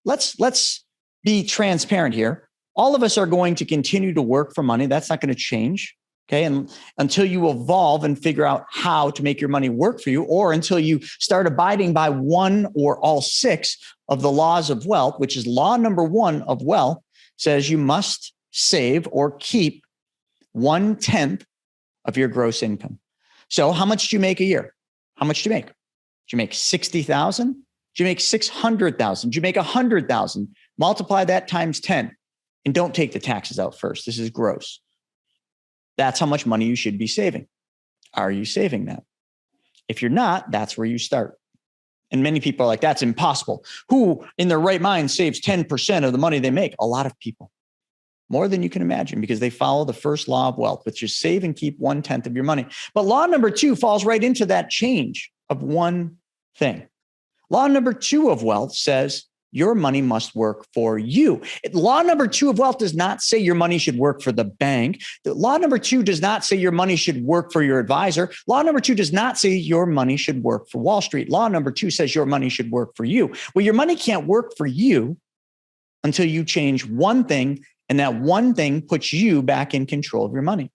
let's be transparent here. All of us are going to continue to work for money. That's not going to change. Okay. And until you evolve and figure out how to make your money work for you, or until you start abiding by one or all six of the laws of wealth, which is law number one of wealth, says you must save or keep 1/10 of your gross income. So how much do you make a year? How much do you make? Do you make 60,000? Do you make 600,000? Do you make 100,000? Multiply that times 10 and don't take the taxes out first. This is gross. That's how much money you should be saving. Are you saving that? If you're not, that's where you start. And many people are like, that's impossible. Who in their right mind saves 10% of the money they make? A lot of people. More than you can imagine, because they follow the first law of wealth, which is save and keep 1/10 of your money. But law number 2 falls right into that change of one thing. Law number 2 of wealth says your money must work for you. Law number 2 of wealth does not say your money should work for the bank. Law number 2 does not say your money should work for your advisor. Law number 2 does not say your money should work for Wall Street. Law number 2 says your money should work for you. Well, your money can't work for you until you change one thing, and that one thing puts you back in control of your money.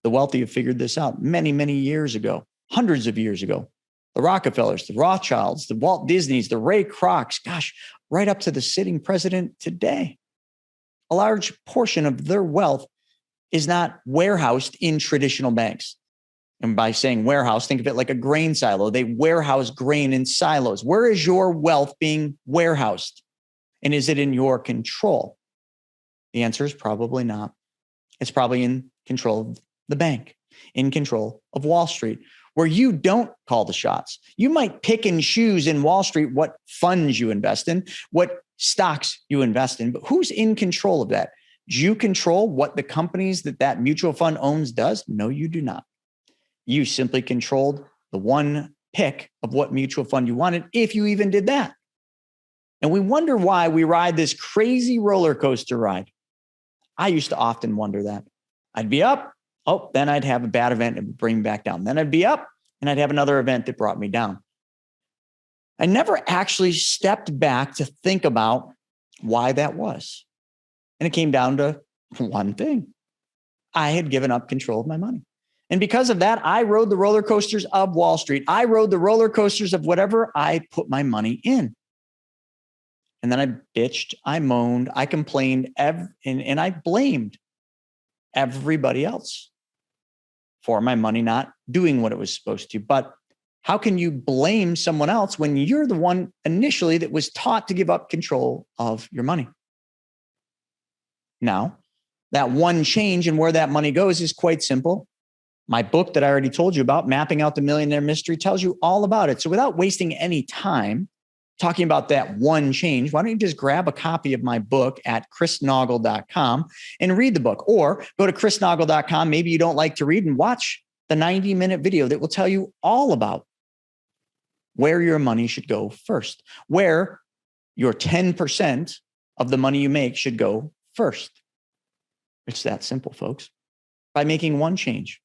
The wealthy have figured this out many, many years ago, hundreds of years ago. The Rockefellers, the Rothschilds, the Walt Disneys, the Ray Krocs, gosh, right up to the sitting president today. A large portion of their wealth is not warehoused in traditional banks. And by saying warehouse, think of it like a grain silo. They warehouse grain in silos. Where is your wealth being warehoused? And is it in your control? The answer is probably not. It's probably in control of the bank, in control of Wall Street, where you don't call the shots. You might pick and choose in Wall Street what funds you invest in, what stocks you invest in, but who's in control of that? Do you control what the companies that mutual fund owns does? No, you do not. You simply controlled the one pick of what mutual fund you wanted, if you even did that. And we wonder why we ride this crazy roller coaster ride. I used to often wonder that. I'd be up. Oh, then I'd have a bad event and bring me back down. Then I'd be up and I'd have another event that brought me down. I never actually stepped back to think about why that was. And it came down to one thing. I had given up control of my money. And because of that, I rode the roller coasters of Wall Street. I rode the roller coasters of whatever I put my money in. And then I bitched, I moaned, I complained, and I blamed everybody else for my money not doing what it was supposed to. But how can you blame someone else when you're the one initially that was taught to give up control of your money? Now, that one change and where that money goes is quite simple. My book that I already told you about, Mapping Out the Millionaire Mystery, tells you all about it. So without wasting any time talking about that one change, why don't you just grab a copy of my book at chrisnaugle.com and read the book, or go to chrisnaugle.com. Maybe you don't like to read, and watch the 90-minute video that will tell you all about where your money should go first, where your 10% of the money you make should go first. It's that simple, folks. By making one change,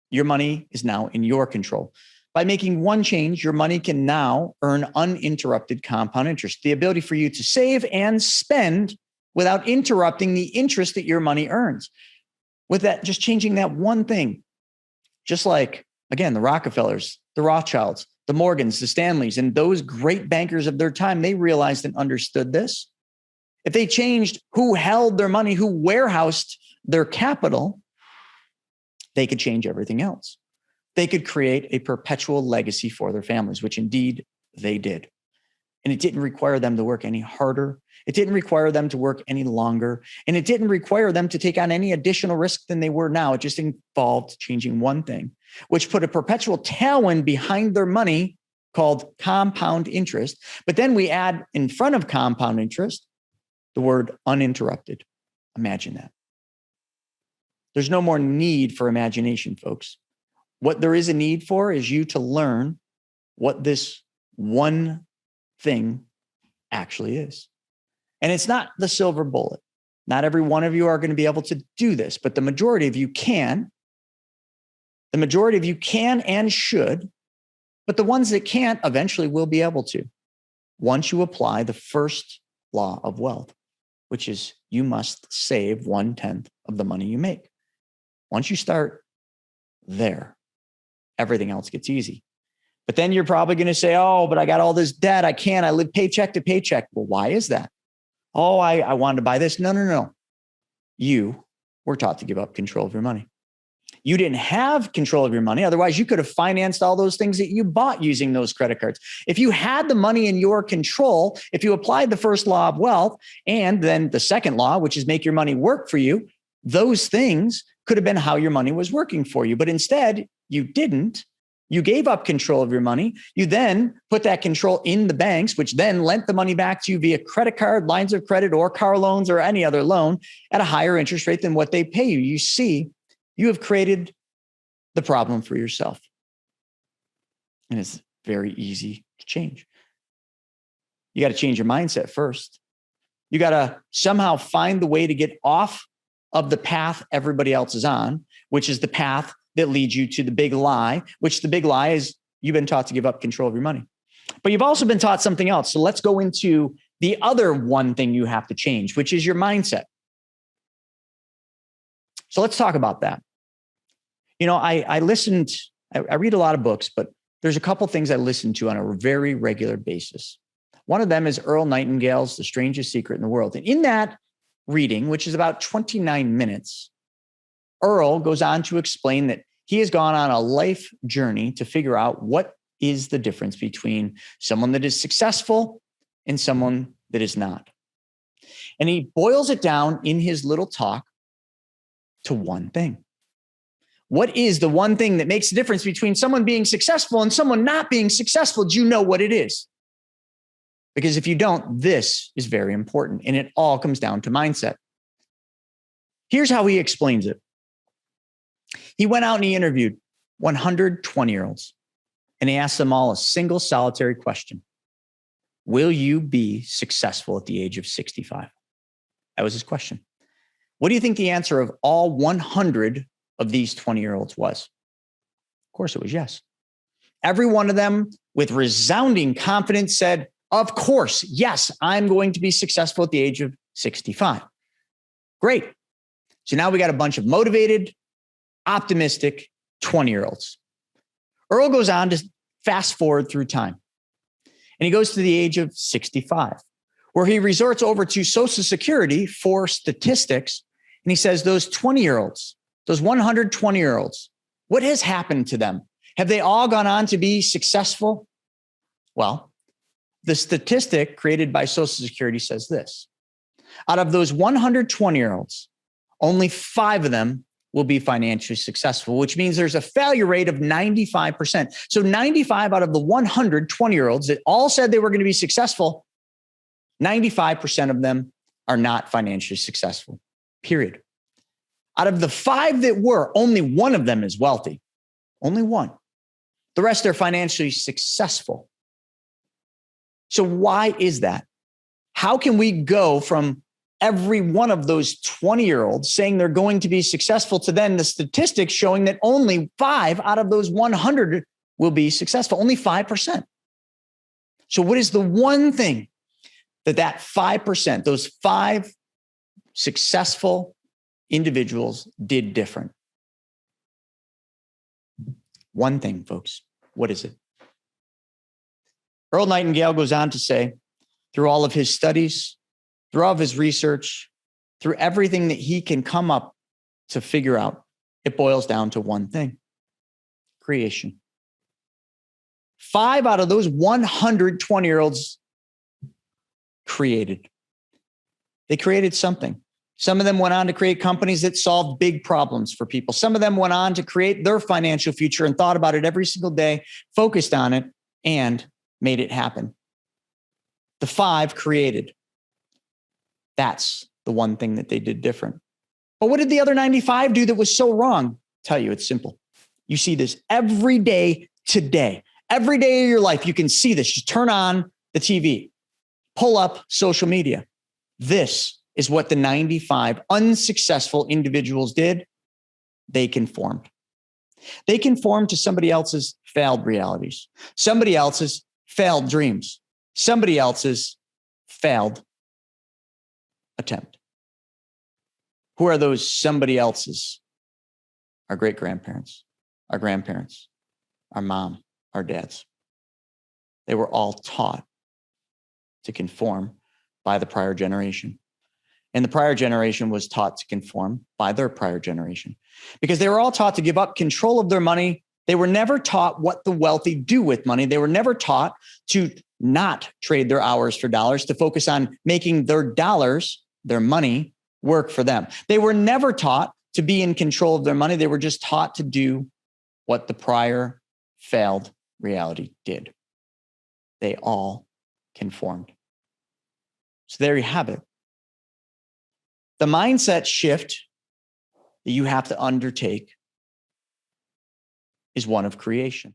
your money is now in your control. By making one change, your money can now earn uninterrupted compound interest, the ability for you to save and spend without interrupting the interest that your money earns. With that, just changing that one thing, just like, again, the Rockefellers, the Rothschilds, the Morgans, the Stanleys, and those great bankers of their time, they realized and understood this. If they changed who held their money, who warehoused their capital, they could change everything else. They could create a perpetual legacy for their families, which indeed they did. And it didn't require them to work any harder. It didn't require them to work any longer. And it didn't require them to take on any additional risk than they were now. It just involved changing one thing, which put a perpetual tailwind behind their money called compound interest. But then we add in front of compound interest the word uninterrupted. Imagine that. There's no more need for imagination, folks. What there is a need for is you to learn what this one thing actually is. And it's not the silver bullet. Not every one of you are going to be able to do this, but the majority of you can. The majority of you can and should, but the ones that can't eventually will be able to. once you apply the first law of wealth, which is you must save 1/10 of the money you make. Once you start there, everything else gets easy. But then you're probably going to say, oh, but I got all this debt. I live paycheck to paycheck. Well, why is that? Oh, I wanted to buy this. No. You were taught to give up control of your money. You didn't have control of your money. Otherwise, you could have financed all those things that you bought using those credit cards. If you had the money in your control, if you applied the first law of wealth and then the second law, which is make your money work for you, those things could have been how your money was working for you. But instead, you didn't. You gave up control of your money. You then put that control in the banks, which then lent the money back to you via credit card, lines of credit, or car loans, or any other loan at a higher interest rate than what they pay you. You see, you have created the problem for yourself. And it's very easy to change. You got to change your mindset first. You got to somehow find the way to get off of the path everybody else is on, which is the path that leads you to the big lie, which the big lie is you've been taught to give up control of your money. But you've also been taught something else. So let's go into the other one thing you have to change, which is your mindset. So let's talk about that. You know, I read a lot of books, but there's a couple things I listen to on a very regular basis. One of them is Earl Nightingale's The Strangest Secret in the World. And in that reading, which is about 29 minutes, Earl goes on to explain that he has gone on a life journey to figure out what is the difference between someone that is successful and someone that is not. And he boils it down in his little talk to one thing. What is the one thing that makes the difference between someone being successful and someone not being successful? Do you know what it is? Because if you don't, this is very important. And it all comes down to mindset. Here's how he explains it. He went out and he interviewed 100 20-year-olds. And he asked them all a single solitary question. Will you be successful at the age of 65? That was his question. What do you think the answer of all 100 of these 20-year-olds was? Of course, it was yes. Every one of them with resounding confidence said, of course, yes, I'm going to be successful at the age of 65. Great. So now we got a bunch of motivated, optimistic 20-year-olds. Earl goes on to fast forward through time. And he goes to the age of 65, where he resorts over to Social Security for statistics. And he says, those 20-year-olds, those 100 20-year-olds, what has happened to them? Have they all gone on to be successful? Well, the statistic created by Social Security says this. Out of those 100 20-year-olds, only 5 of them will be financially successful, which means there's a failure rate of 95%. So 95 out of the 100 20-year-olds that all said they were going to be successful, 95% of them are not financially successful, period. Out of the 5 that were, only one of them is wealthy. Only one. The rest are financially successful. So why is that? How can we go from every one of those 20-year-olds saying they're going to be successful to then the statistics showing that only 5 out of those 100 will be successful, only 5%. So what is the one thing that 5%, those 5 successful individuals did different? One thing, folks. What is it? Earl Nightingale goes on to say, through all of his studies, through all of his research, through everything that he can come up to figure out, it boils down to one thing: creation. 5 out of those 100 20-year-olds created. They created something. Some of them went on to create companies that solved big problems for people. Some of them went on to create their financial future and thought about it every single day, focused on it, and made it happen. The 5 created. That's the one thing that they did different. But what did the other 95 do that was so wrong? Tell you, it's simple. You see this every day today. Every day of your life, you can see this. Just turn on the TV, pull up social media. This is what the 95 unsuccessful individuals did. They conformed. They conformed to somebody else's failed realities, somebody else's failed dreams. somebody else's failed attempt. Who are those somebody else's? Our great-grandparents, our grandparents, our mom, our dads. They were all taught to conform by the prior generation. And the prior generation was taught to conform by their prior generation because they were all taught to give up control of their money. They were never taught what the wealthy do with money. They were never taught to not trade their hours for dollars, to focus on making their dollars, their money, work for them. They were never taught to be in control of their money. They were just taught to do what the prior failed reality did. They all conformed. So there you have it. The mindset shift that you have to undertake is one of creation.